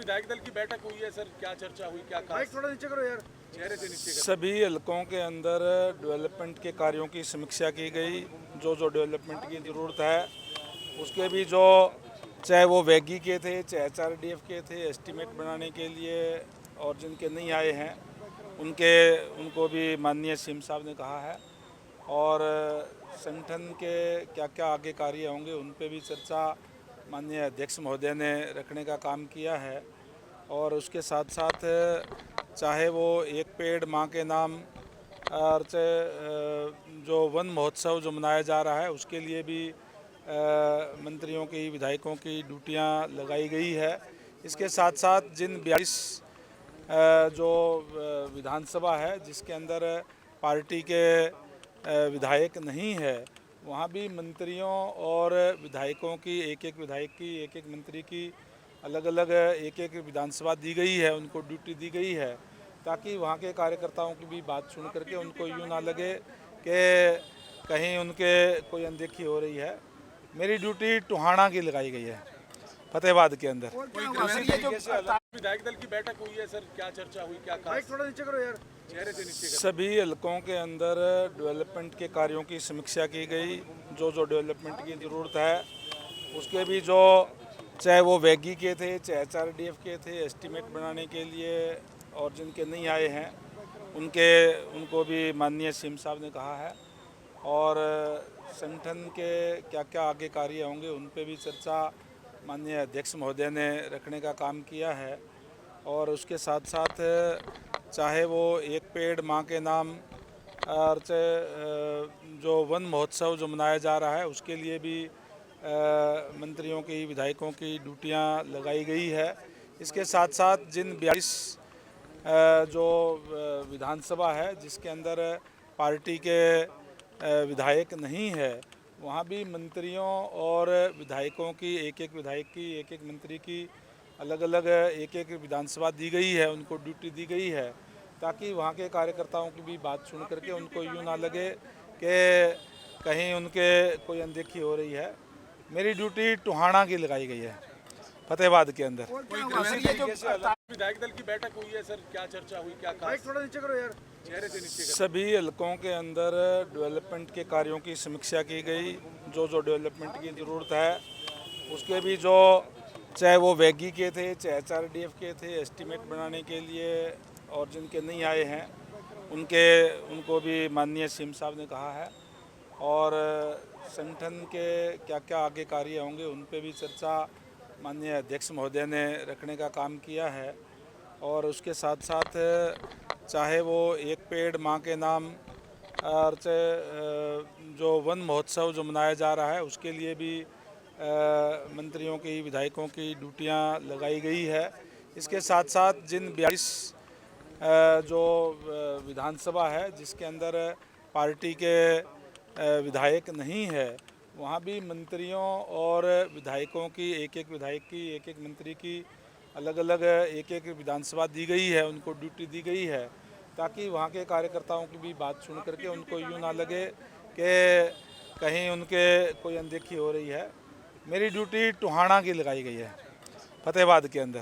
विधायक दल की बैठक हुई है सर, क्या चर्चा हुई, क्या खास? थोड़ा नीचे करो यार। चेहरे से नीचे करो। सभी हलकों के अंदर डेवलपमेंट के कार्यों की समीक्षा की गई। जो जो डेवलपमेंट की ज़रूरत है उसके भी जो, चाहे वो वैगी के थे, चाहे HRDF के थे, एस्टीमेट बनाने के लिए, और जिनके नहीं आए हैं उनको भी माननीय सीएम साहब ने कहा है। और संगठन के क्या क्या आगे कार्य होंगे उन पे भी चर्चा माननीय अध्यक्ष महोदय ने रखने का काम किया है। और उसके साथ साथ चाहे वो एक पेड़ माँ के नाम, और जो वन महोत्सव जो मनाया जा रहा है उसके लिए भी मंत्रियों की, विधायकों की ड्यूटियां लगाई गई है। इसके साथ साथ जिन 42 जो विधानसभा है जिसके अंदर पार्टी के विधायक नहीं है, वहाँ भी मंत्रियों और विधायकों की, एक एक विधायक की, एक एक मंत्री की अलग अलग एक एक विधानसभा दी गई है, उनको ड्यूटी दी गई है, ताकि वहाँ के कार्यकर्ताओं की भी बात सुन करके उनको यूँ ना लगे कि कहीं उनके कोई अनदेखी हो रही है। मेरी ड्यूटी टोहाना की लगाई गई है, फतेहाबाद के अंदर। विधायक दल की बैठक हुई है सर, क्या चर्चा हुई, क्या खास? थोड़ा नीचे करो यार। चेहरे से नीचे करो। सभी हलकों के अंदर डेवलपमेंट के कार्यों की समीक्षा की गई। जो जो डेवलपमेंट की ज़रूरत है उसके भी जो, चाहे वो वैगी के थे, चाहे HRDF के थे, एस्टीमेट बनाने के लिए, और जिनके नहीं आए हैं उनको भी माननीय सीएम साहब ने कहा है। और संगठन के क्या क्या आगे कार्य होंगे उन पे भी चर्चा माननीय अध्यक्ष महोदय ने रखने का काम किया है। और उसके साथ साथ चाहे वो एक पेड़ माँ के नाम, और जो वन महोत्सव जो मनाया जा रहा है उसके लिए भी मंत्रियों की, विधायकों की ड्यूटियां लगाई गई है। इसके साथ साथ जिन 42 जो विधानसभा है जिसके अंदर पार्टी के विधायक नहीं है, वहाँ भी मंत्रियों और विधायकों की, एक एक विधायक की, एक एक मंत्री की अलग अलग एक एक विधानसभा दी गई है, उनको ड्यूटी दी गई है, ताकि वहाँ के कार्यकर्ताओं की भी बात सुन करके उनको यूँ ना लगे कि कहीं उनके कोई अनदेखी हो रही है। मेरी ड्यूटी टोहाना की लगाई गई है, फतेहाबाद के अंदर। विधायक दल की बैठक हुई है सर, क्या चर्चा हुई, क्या खास? थोड़ा नीचे करो यार। चेहरे से नीचे करो। सभी हलकों के अंदर डेवलपमेंट के कार्यों की समीक्षा की गई। जो जो डेवलपमेंट की ज़रूरत है उसके भी जो, चाहे वो वैगी के थे, चाहे HRDF के थे, एस्टीमेट बनाने के लिए, और जिनके नहीं आए हैं उनको भी माननीय सीएम साहब ने कहा है। और संगठन के क्या क्या आगे कार्य होंगे उन पे भी चर्चा माननीय अध्यक्ष महोदय ने रखने का काम किया है। और उसके साथ साथ चाहे वो एक पेड़ माँ के नाम, और जो वन महोत्सव जो मनाया जा रहा है उसके लिए भी मंत्रियों की, विधायकों की ड्यूटियां लगाई गई है। इसके साथ साथ जिन 42 जो विधानसभा है जिसके अंदर पार्टी के विधायक नहीं है, वहाँ भी मंत्रियों और विधायकों की, एक एक विधायक की, एक एक मंत्री की अलग अलग एक एक विधानसभा दी गई है, उनको ड्यूटी दी गई है, ताकि वहाँ के कार्यकर्ताओं की भी बात सुन करके उनको यूँ ना लगे कि कहीं उनके कोई अनदेखी हो रही है। मेरी ड्यूटी टोहाना की लगाई गई है, फतेहाबाद के अंदर।